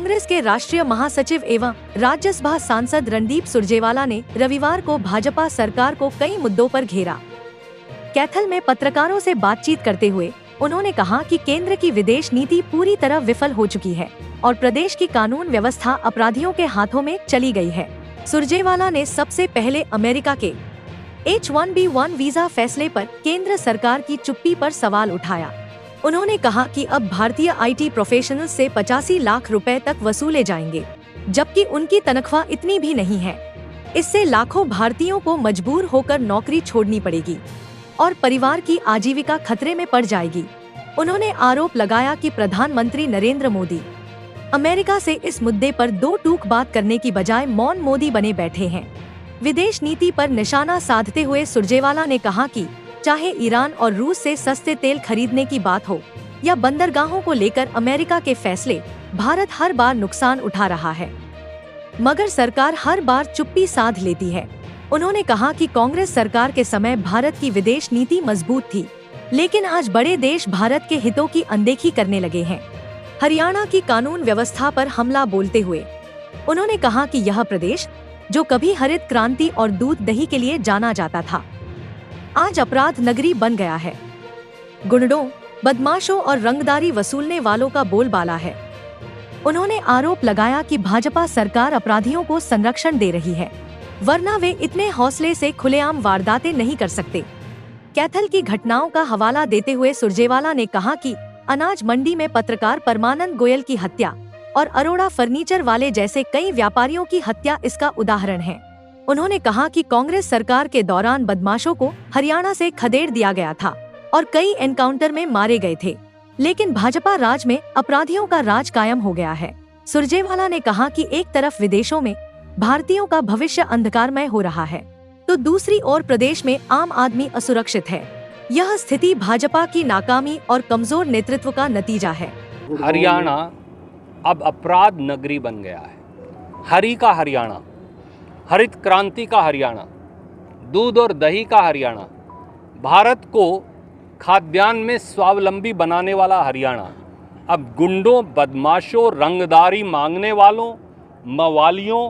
कांग्रेस के राष्ट्रीय महासचिव एवं राज्यसभा सांसद रणदीप सुरजेवाला ने रविवार को भाजपा सरकार को कई मुद्दों पर घेरा। कैथल में पत्रकारों से बातचीत करते हुए उन्होंने कहा कि केंद्र की विदेश नीति पूरी तरह विफल हो चुकी है और प्रदेश की कानून व्यवस्था अपराधियों के हाथों में चली गई है। सुरजेवाला ने सबसे पहले अमेरिका के H-1B1 वीजा फैसले पर केंद्र सरकार की चुप्पी पर सवाल उठाया। उन्होंने कहा कि अब भारतीय IT प्रोफेशनल्स से 85 लाख रुपए तक वसूले जाएंगे, जबकि उनकी तनख्वाह इतनी भी नहीं है। इससे लाखों भारतीयों को मजबूर होकर नौकरी छोड़नी पड़ेगी और परिवार की आजीविका खतरे में पड़ जाएगी। उन्होंने आरोप लगाया कि प्रधानमंत्री नरेंद्र मोदी अमेरिका से इस मुद्दे पर दो टूक बात करने की बजाय मौन मोदी बने बैठे हैं। विदेश नीति पर निशाना साधते हुए सुरजेवाला ने कहा कि चाहे ईरान और रूस से सस्ते तेल खरीदने की बात हो या बंदरगाहों को लेकर अमेरिका के फैसले, भारत हर बार नुकसान उठा रहा है, मगर सरकार हर बार चुप्पी साध लेती है। उन्होंने कहा कि कांग्रेस सरकार के समय भारत की विदेश नीति मजबूत थी, लेकिन आज बड़े देश भारत के हितों की अनदेखी करने लगे हैं। हरियाणा की कानून व्यवस्था पर हमला बोलते हुए उन्होंने कहा कि यह प्रदेश, जो कभी हरित क्रांति और दूध दही के लिए जाना जाता था, आज अपराध नगरी बन गया है। गुंडों, बदमाशों और रंगदारी वसूलने वालों का बोलबाला है। उन्होंने आरोप लगाया कि भाजपा सरकार अपराधियों को संरक्षण दे रही है, वरना वे इतने हौसले से खुलेआम वारदातें नहीं कर सकते। कैथल की घटनाओं का हवाला देते हुए सुरजेवाला ने कहा कि अनाज मंडी में पत्रकार परमानंद गोयल की हत्या और अरोड़ा फर्नीचर वाले जैसे कई व्यापारियों की हत्या इसका उदाहरण है। उन्होंने कहा कि कांग्रेस सरकार के दौरान बदमाशों को हरियाणा से खदेड़ दिया गया था और कई एनकाउंटर में मारे गए थे, लेकिन भाजपा राज में अपराधियों का राज कायम हो गया है। सुरजेवाला ने कहा कि एक तरफ विदेशों में भारतीयों का भविष्य अंधकारमय हो रहा है, तो दूसरी ओर प्रदेश में आम आदमी असुरक्षित है। यह स्थिति भाजपा की नाकामी और कमजोर नेतृत्व का नतीजा है। हरियाणा अब अपराध नगरी बन गया है। हरी का हरियाणा, हरित क्रांति का हरियाणा, दूध और दही का हरियाणा, भारत को खाद्यान्न में स्वावलंबी बनाने वाला हरियाणा अब गुंडों, बदमाशों, रंगदारी मांगने वालों, मवालियों,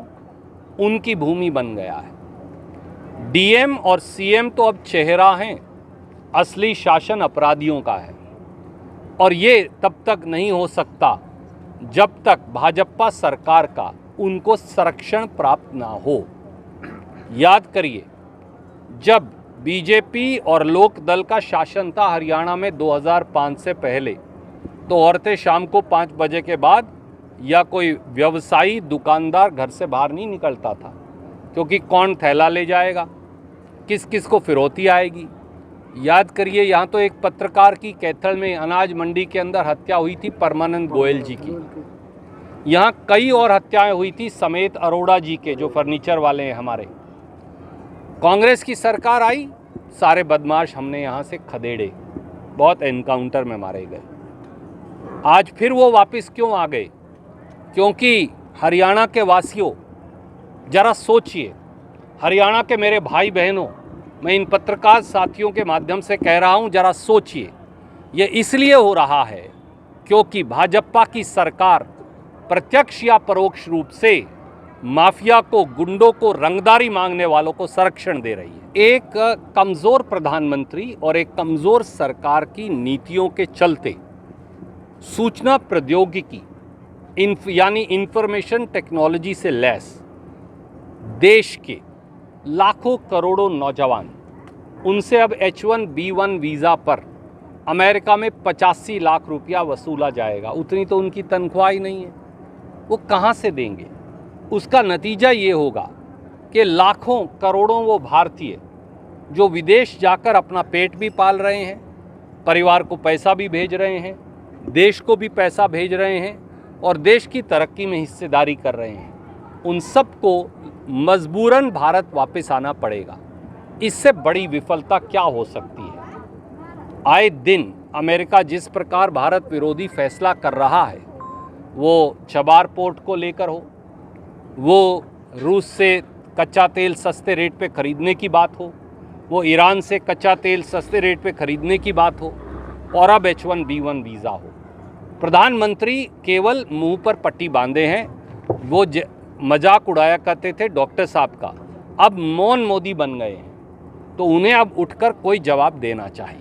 उनकी भूमि बन गया है। DM और CM तो अब चेहरा हैं, असली शासन अपराधियों का है। और ये तब तक नहीं हो सकता जब तक भाजपा सरकार का उनको संरक्षण प्राप्त ना हो। याद करिए, जब बीजेपी और लोक दल का शासन था हरियाणा में 2005 से पहले, तो औरतें शाम को 5 बजे के बाद या कोई व्यवसायी दुकानदार घर से बाहर नहीं निकलता था, क्योंकि कौन थैला ले जाएगा, किस किस को फिरौती आएगी। याद करिए, यहाँ तो एक पत्रकार की कैथल में अनाज मंडी के अंदर हत्या हुई थी, परमानंद गोयल जी की। यहाँ कई और हत्याएं हुई थी, समेत अरोड़ा जी के, जो फर्नीचर वाले हैं हमारे। कांग्रेस की सरकार आई, सारे बदमाश हमने यहाँ से खदेड़े, बहुत एनकाउंटर में मारे गए। आज फिर वो वापस क्यों आ गए? क्योंकि हरियाणा के वासियों, जरा सोचिए, हरियाणा के मेरे भाई बहनों, मैं इन पत्रकार साथियों के माध्यम से कह रहा हूं, जरा सोचिए। ये इसलिए हो रहा है क्योंकि भाजपा की सरकार प्रत्यक्ष या परोक्ष रूप से माफिया को, गुंडों को, रंगदारी मांगने वालों को संरक्षण दे रही है। एक कमज़ोर प्रधानमंत्री और एक कमज़ोर सरकार की नीतियों के चलते सूचना प्रौद्योगिकी यानी इंफॉर्मेशन टेक्नोलॉजी से लैस देश के लाखों करोड़ों नौजवान, उनसे अब H-1B1 वीज़ा पर अमेरिका में 85 लाख रुपया वसूला जाएगा। उतनी तो उनकी तनख्वाह ही नहीं है, वो कहाँ से देंगे? उसका नतीजा ये होगा कि लाखों करोड़ों वो भारतीय जो विदेश जाकर अपना पेट भी पाल रहे हैं, परिवार को पैसा भी भेज रहे हैं, देश को भी पैसा भेज रहे हैं और देश की तरक्की में हिस्सेदारी कर रहे हैं, उन सबको मजबूरन भारत वापस आना पड़ेगा। इससे बड़ी विफलता क्या हो सकती है? आए दिन अमेरिका जिस प्रकार भारत विरोधी फैसला कर रहा है, वो चबार पोर्ट को लेकर हो, वो रूस से कच्चा तेल सस्ते रेट पे खरीदने की बात हो, वो ईरान से कच्चा तेल सस्ते रेट पे खरीदने की बात हो, और अब H-1B1 वीज़ा हो, प्रधानमंत्री केवल मुंह पर पट्टी बांधे हैं। वो मजाक उड़ाया करते थे डॉक्टर साहब का, अब मौन मोदी बन गए हैं। तो उन्हें अब उठकर कोई जवाब देना चाहिए।